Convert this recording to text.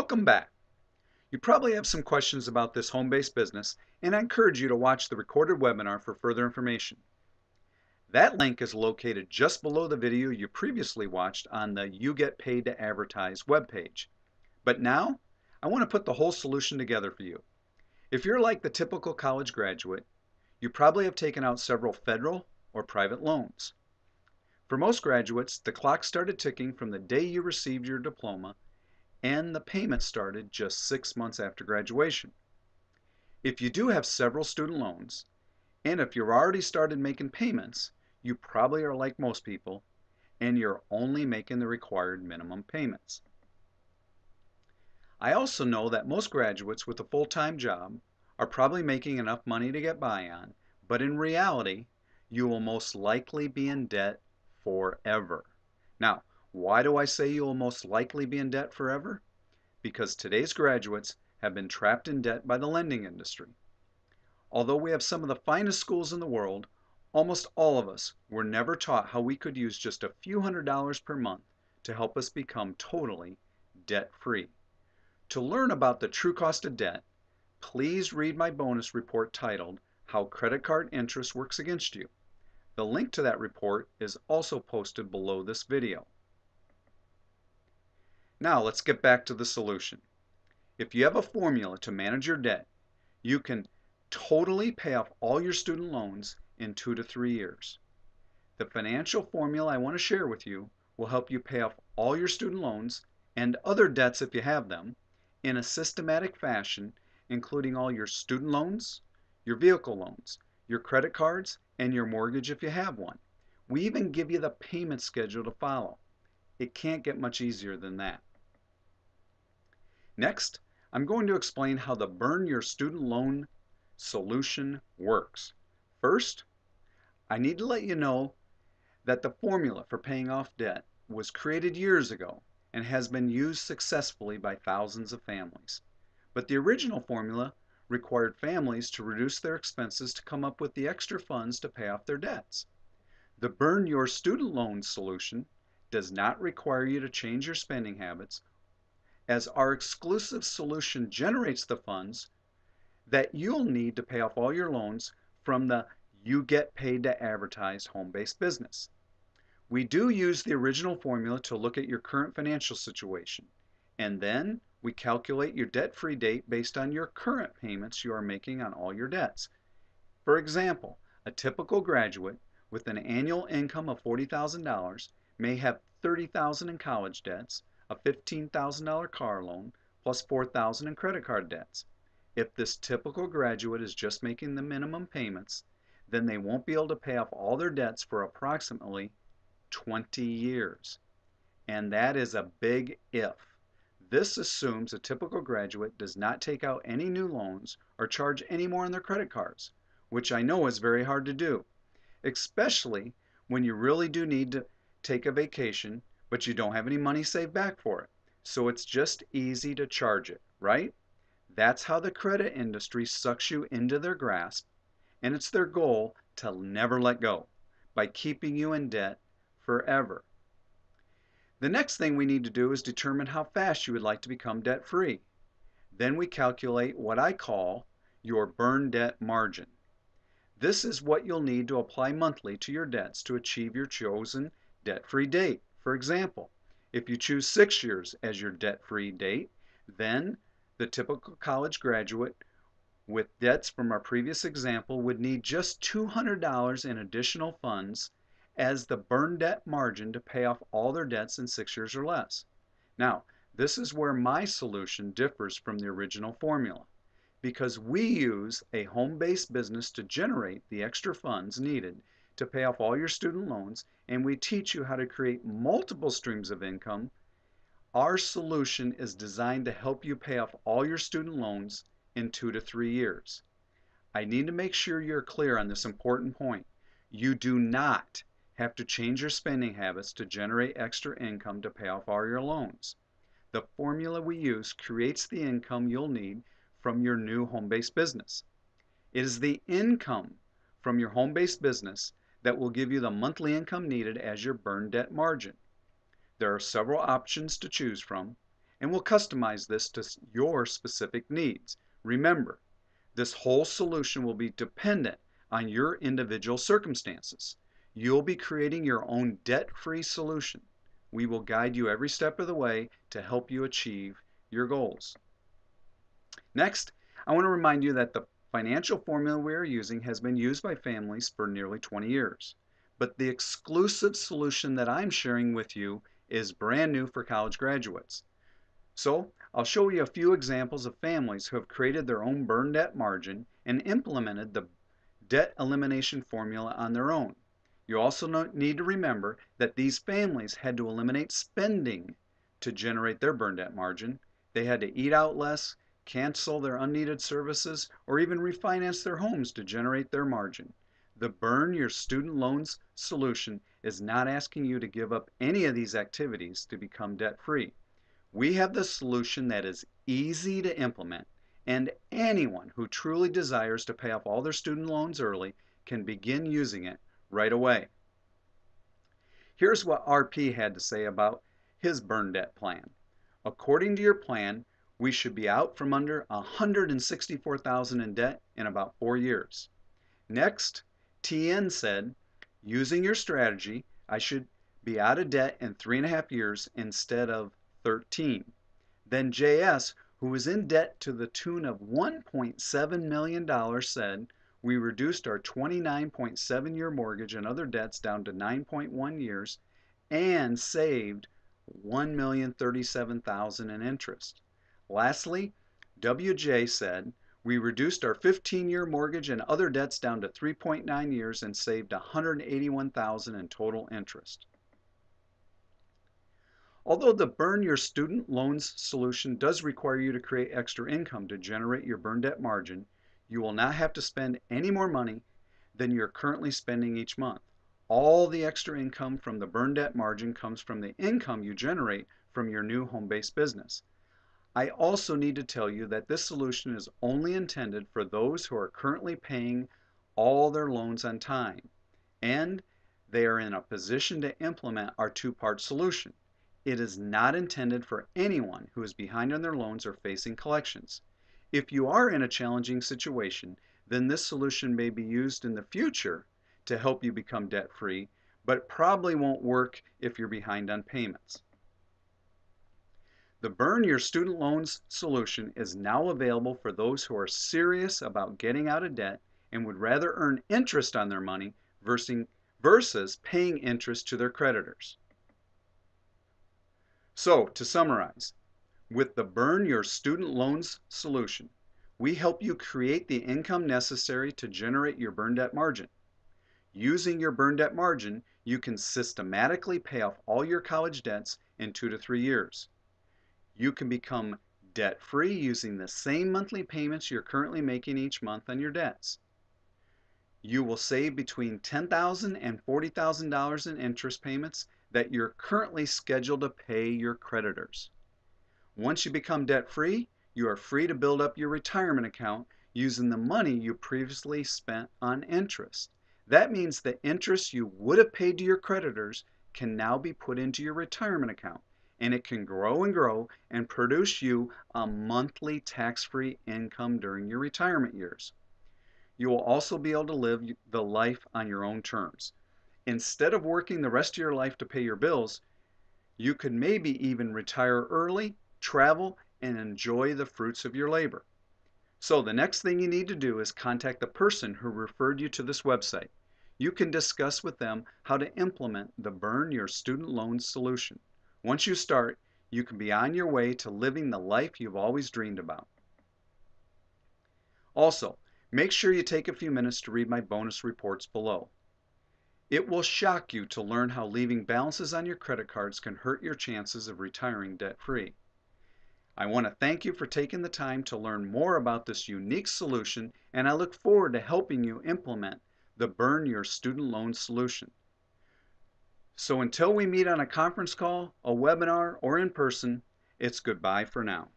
Welcome back. You probably have some questions about this home-based business, and I encourage you to watch the recorded webinar for further information. That link is located just below the video you previously watched on the You Get Paid to Advertise webpage. But now, I want to put the whole solution together for you. If you're like the typical college graduate, you probably have taken out several federal or private loans. For most graduates, the clock started ticking from the day you received your diploma, and the payment started just 6 months after graduation. If you do have several student loans, and if you've already started making payments, you probably are like most people, and you're only making the required minimum payments. I also know that most graduates with a full-time job are probably making enough money to get by on, but in reality, you will most likely be in debt forever. Now, why do I say you will most likely be in debt forever? Because today's graduates have been trapped in debt by the lending industry. Although we have some of the finest schools in the world, almost all of us were never taught how we could use just a few $100s per month to help us become totally debt-free. To learn about the true cost of debt, please read my bonus report titled How Credit Card Interest Works Against You. The link to that report is also posted below this video. Now let's get back to the solution. If you have a formula to manage your debt, you can totally pay off all your student loans in 2 to 3 years. The financial formula I want to share with you will help you pay off all your student loans and other debts if you have them in a systematic fashion, including all your student loans, your vehicle loans, your credit cards, and your mortgage if you have one. We even give you the payment schedule to follow. It can't get much easier than that. Next, I'm going to explain how the Burn Your Student Loan solution works. First, I need to let you know that the formula for paying off debt was created years ago and has been used successfully by thousands of families. But the original formula required families to reduce their expenses to come up with the extra funds to pay off their debts. The Burn Your Student Loan solution does not require you to change your spending habits, as our exclusive solution generates the funds that you'll need to pay off all your loans from the You Get Paid to Advertise home-based business. We do use the original formula to look at your current financial situation, and then we calculate your debt-free date based on your current payments you are making on all your debts. For example, a typical graduate with an annual income of $40,000 may have $30,000 in college debts, a $15,000 car loan, plus $4,000 in credit card debts. If this typical graduate is just making the minimum payments, then they won't be able to pay off all their debts for approximately 20 years. And that is a big if. This assumes a typical graduate does not take out any new loans or charge any more on their credit cards, which I know is very hard to do, especially when you really do need to take a vacation, but you don't have any money saved back for it. So it's just easy to charge it, right? That's how the credit industry sucks you into their grasp, and it's their goal to never let go by keeping you in debt forever. The next thing we need to do is determine how fast you would like to become debt-free. Then we calculate what I call your burn debt margin. This is what you'll need to apply monthly to your debts to achieve your chosen debt-free date. For example, if you choose 6 years as your debt-free date, then the typical college graduate with debts from our previous example would need just $200 in additional funds as the burn debt margin to pay off all their debts in 6 years or less. Now, this is where my solution differs from the original formula, because we use a home-based business to generate the extra funds needed to pay off all your student loans, and we teach you how to create multiple streams of income. Our solution is designed to help you pay off all your student loans in 2 to 3 years. I need to make sure you're clear on this important point. You do not have to change your spending habits to generate extra income to pay off all your loans. The formula we use creates the income you'll need from your new home-based business. It is the income from your home-based business that will give you the monthly income needed as your burn debt margin. There are several options to choose from, and we'll customize this to your specific needs. Remember, this whole solution will be dependent on your individual circumstances. You'll be creating your own debt-free solution. We will guide you every step of the way to help you achieve your goals. Next, I want to remind you that the financial formula we are using has been used by families for nearly 20 years. But the exclusive solution that I'm sharing with you is brand new for college graduates. So I'll show you a few examples of families who have created their own burn debt margin and implemented the debt elimination formula on their own. You also need to remember that these families had to eliminate spending to generate their burn debt margin. They had to eat out less, cancel their unneeded services, or even refinance their homes to generate their margin. The Burn Your Student Loans solution is not asking you to give up any of these activities to become debt-free. We have the solution that is easy to implement, and anyone who truly desires to pay off all their student loans early can begin using it right away. Here's what RP had to say about his burn debt plan. According to your plan, we should be out from under $164,000 in debt in about 4 years. Next, TN said, using your strategy, I should be out of debt in 3.5 years instead of 13. Then JS, who was in debt to the tune of $1.7 million, said, we reduced our 29.7-year mortgage and other debts down to 9.1 years and saved $1,037,000 in interest. Lastly, WJ said, we reduced our 15-year mortgage and other debts down to 3.9 years and saved $181,000 in total interest. Although the Burn Your Student Loans solution does require you to create extra income to generate your burn debt margin, you will not have to spend any more money than you're currently spending each month. All the extra income from the burn debt margin comes from the income you generate from your new home-based business. I also need to tell you that this solution is only intended for those who are currently paying all their loans on time, and they are in a position to implement our two-part solution. It is not intended for anyone who is behind on their loans or facing collections. If you are in a challenging situation, then this solution may be used in the future to help you become debt-free, but it probably won't work if you're behind on payments. The Burn Your Student Loans solution is now available for those who are serious about getting out of debt and would rather earn interest on their money versus paying interest to their creditors. So, to summarize, with the Burn Your Student Loans solution, we help you create the income necessary to generate your burn debt margin. Using your burn debt margin, you can systematically pay off all your college debts in 2 to 3 years. You can become debt-free using the same monthly payments you're currently making each month on your debts. You will save between $10,000 and $40,000 in interest payments that you're currently scheduled to pay your creditors. Once you become debt-free, you are free to build up your retirement account using the money you previously spent on interest. That means the interest you would have paid to your creditors can now be put into your retirement account, and it can grow and produce you a monthly tax-free income during your retirement years. You will also be able to live the life on your own terms. Instead of working the rest of your life to pay your bills, you could maybe even retire early, travel, and enjoy the fruits of your labor. So the next thing you need to do is contact the person who referred you to this website. You can discuss with them how to implement the Burn Your Student Loans solution. Once you start, you can be on your way to living the life you've always dreamed about. Also, make sure you take a few minutes to read my bonus reports below. It will shock you to learn how leaving balances on your credit cards can hurt your chances of retiring debt-free. I want to thank you for taking the time to learn more about this unique solution, and I look forward to helping you implement the Burn Your Student Loans solution. So until we meet on a conference call, a webinar, or in person, it's goodbye for now.